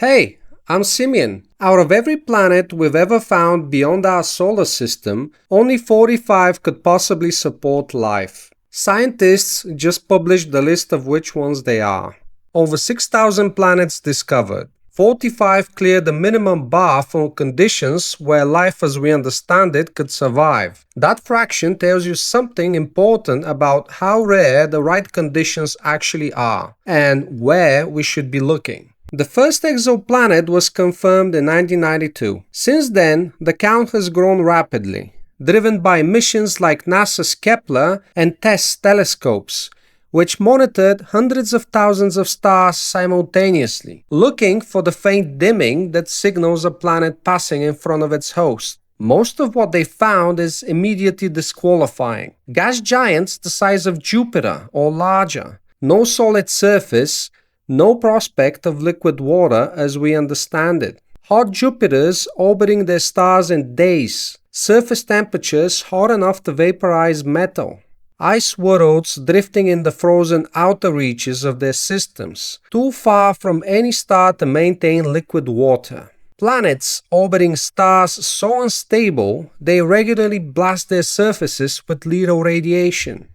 Hey, I'm Simeon. Out of every planet we've ever found beyond our solar system, only 45 could possibly support life. Scientists just published the list of which ones they are. Over 6,000 planets discovered. 45 clear the minimum bar for conditions where life as we understand it could survive. That fraction tells you something important about how rare the right conditions actually are, and where we should be looking. The first exoplanet was confirmed in 1992. Since then, the count has grown rapidly, driven by missions like NASA's Kepler and TESS telescopes, which monitored hundreds of thousands of stars simultaneously, looking for the faint dimming that signals a planet passing in front of its host. Most of what they found is immediately disqualifying. Gas giants the size of Jupiter or larger, no solid surface, no prospect of liquid water as we understand it. Hot Jupiters orbiting their stars in days. Surface temperatures hot enough to vaporize metal. Ice worlds drifting in the frozen outer reaches of their systems, too far from any star to maintain liquid water. Planets orbiting stars so unstable they regularly blast their surfaces with lethal radiation.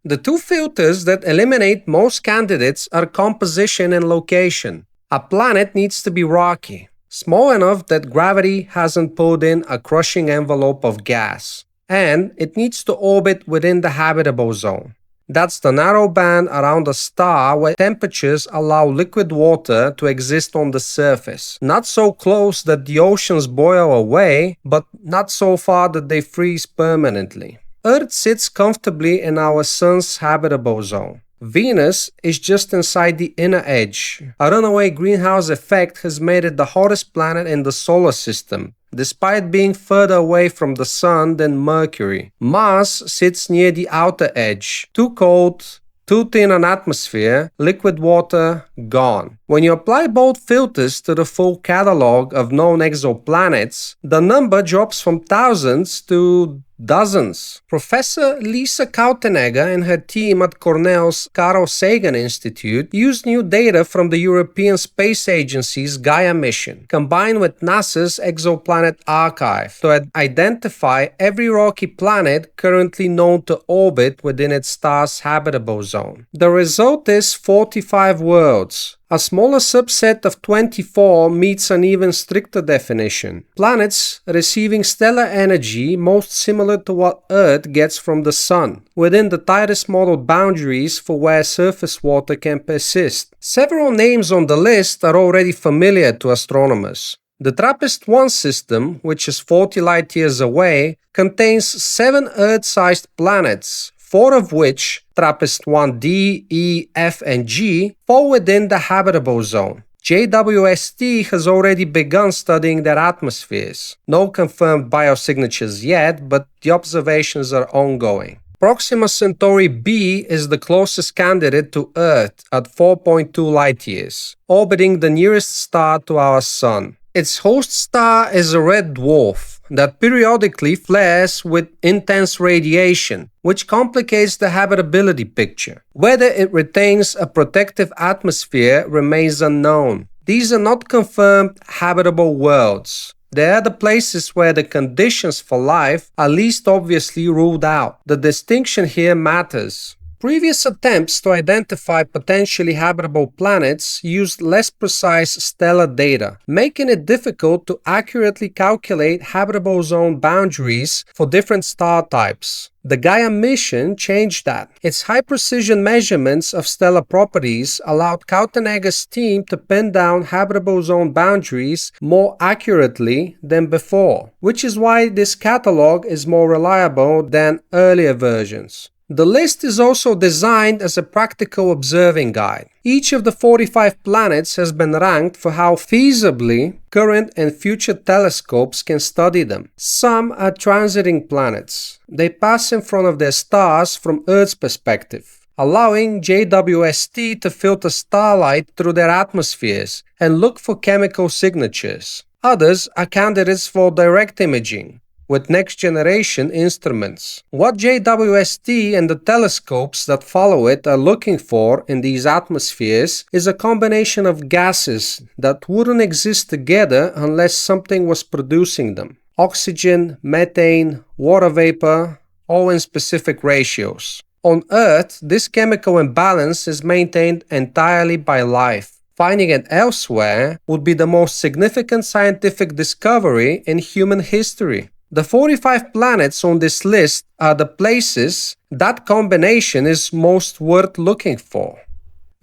The two filters that eliminate most candidates are composition and location. A planet needs to be rocky, small enough that gravity hasn't pulled in a crushing envelope of gas, and it needs to orbit within the habitable zone. That's the narrow band around a star where temperatures allow liquid water to exist on the surface. Not so close that the oceans boil away, but not so far that they freeze permanently. Earth sits comfortably in our Sun's habitable zone. Venus is just inside the inner edge. A runaway greenhouse effect has made it the hottest planet in the solar system, despite being further away from the Sun than Mercury. Mars sits near the outer edge. Too cold, too thin an atmosphere, liquid water gone. When you apply both filters to the full catalogue of known exoplanets, the number drops from thousands to dozens. Professor Lisa Kautenegger and her team at Cornell's Carl Sagan Institute used new data from the European Space Agency's Gaia mission, combined with NASA's Exoplanet Archive, to identify every rocky planet currently known to orbit within its star's habitable zone. The result is 45 worlds. A smaller subset of 24 meets an even stricter definition. Planets receiving stellar energy most similar to what Earth gets from the Sun, within the tightest modeled boundaries for where surface water can persist. Several names on the list are already familiar to astronomers. The TRAPPIST-1 system, which is 40 light-years away, contains 7 Earth-sized planets, 4 of which, TRAPPIST-1D, E, F, and G, fall within the habitable zone. JWST has already begun studying their atmospheres. No confirmed biosignatures yet, but the observations are ongoing. Proxima Centauri b is the closest candidate to Earth at 4.2 light-years, orbiting the nearest star to our Sun. Its host star is a red dwarf that periodically flares with intense radiation, which complicates the habitability picture. Whether it retains a protective atmosphere remains unknown. These are not confirmed habitable worlds. They are the places where the conditions for life are least obviously ruled out. The distinction here matters. Previous attempts to identify potentially habitable planets used less precise stellar data, making it difficult to accurately calculate habitable zone boundaries for different star types. The Gaia mission changed that. Its high-precision measurements of stellar properties allowed Kautenegger's team to pin down habitable zone boundaries more accurately than before, which is why this catalogue is more reliable than earlier versions. The list is also designed as a practical observing guide. Each of the 45 planets has been ranked for how feasibly current and future telescopes can study them. Some are transiting planets. They pass in front of their stars from Earth's perspective, allowing JWST to filter starlight through their atmospheres and look for chemical signatures. Others are candidates for direct imaging, with next-generation instruments. What JWST and the telescopes that follow it are looking for in these atmospheres is a combination of gases that wouldn't exist together unless something was producing them. Oxygen, methane, water vapor, all in specific ratios. On Earth, this chemical imbalance is maintained entirely by life. Finding it elsewhere would be the most significant scientific discovery in human history. The 45 planets on this list are the places that combination is most worth looking for.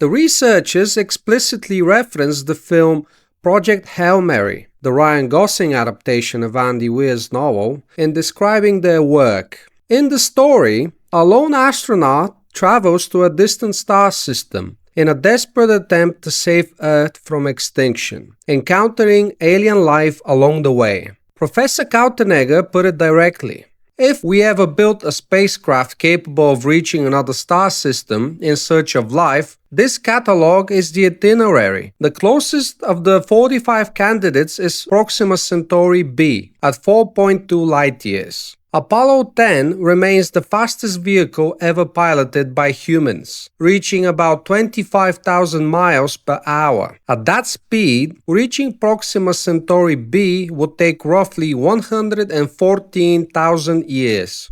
The researchers explicitly reference the film Project Hail Mary, the Ryan Gosling adaptation of Andy Weir's novel, in describing their work. In the story, a lone astronaut travels to a distant star system in a desperate attempt to save Earth from extinction, encountering alien life along the way. Professor Kautenegger put it directly: if we ever built a spacecraft capable of reaching another star system in search of life, this catalogue is the itinerary. The closest of the 45 candidates is Proxima Centauri b at 4.2 light-years. Apollo 10 remains the fastest vehicle ever piloted by humans, reaching about 25,000 miles per hour. At that speed, reaching Proxima Centauri b would take roughly 114,000 years.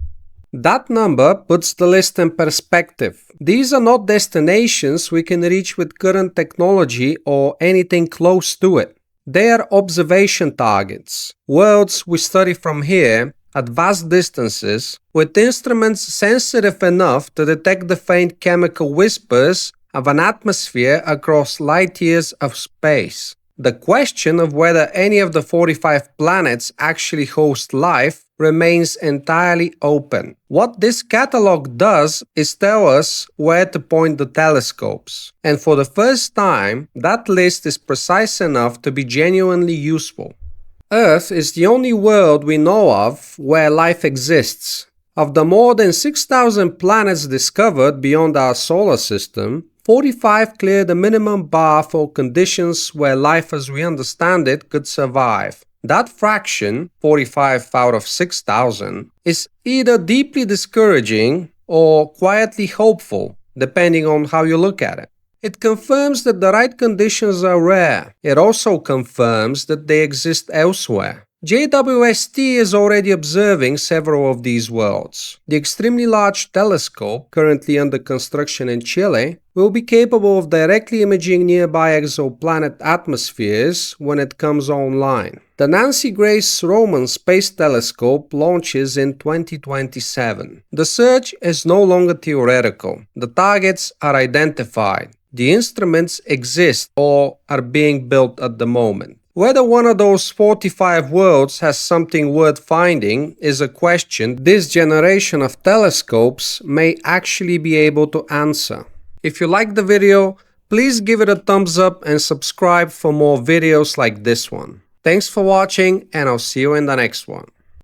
That number puts the list in perspective. These are not destinations we can reach with current technology or anything close to it. They are observation targets, worlds we study from here at vast distances, with instruments sensitive enough to detect the faint chemical whispers of an atmosphere across light-years of space. The question of whether any of the 45 planets actually host life remains entirely open. What this catalogue does is tell us where to point the telescopes, and for the first time, that list is precise enough to be genuinely useful. Earth is the only world we know of where life exists. Of the more than 6,000 planets discovered beyond our solar system, 45 clear the minimum bar for conditions where life as we understand it could survive. That fraction, 45 out of 6,000, is either deeply discouraging or quietly hopeful, depending on how you look at it. It confirms that the right conditions are rare. It also confirms that they exist elsewhere. JWST is already observing several of these worlds. The extremely large telescope, currently under construction in Chile, will be capable of directly imaging nearby exoplanet atmospheres when it comes online. The Nancy Grace Roman Space Telescope launches in 2027. The search is no longer theoretical. The targets are identified. The instruments exist or are being built at the moment. Whether one of those 45 worlds has something worth finding is a question this generation of telescopes may actually be able to answer. If you liked the video, please give it a thumbs up and subscribe for more videos like this one. Thanks for watching, and I'll see you in the next one.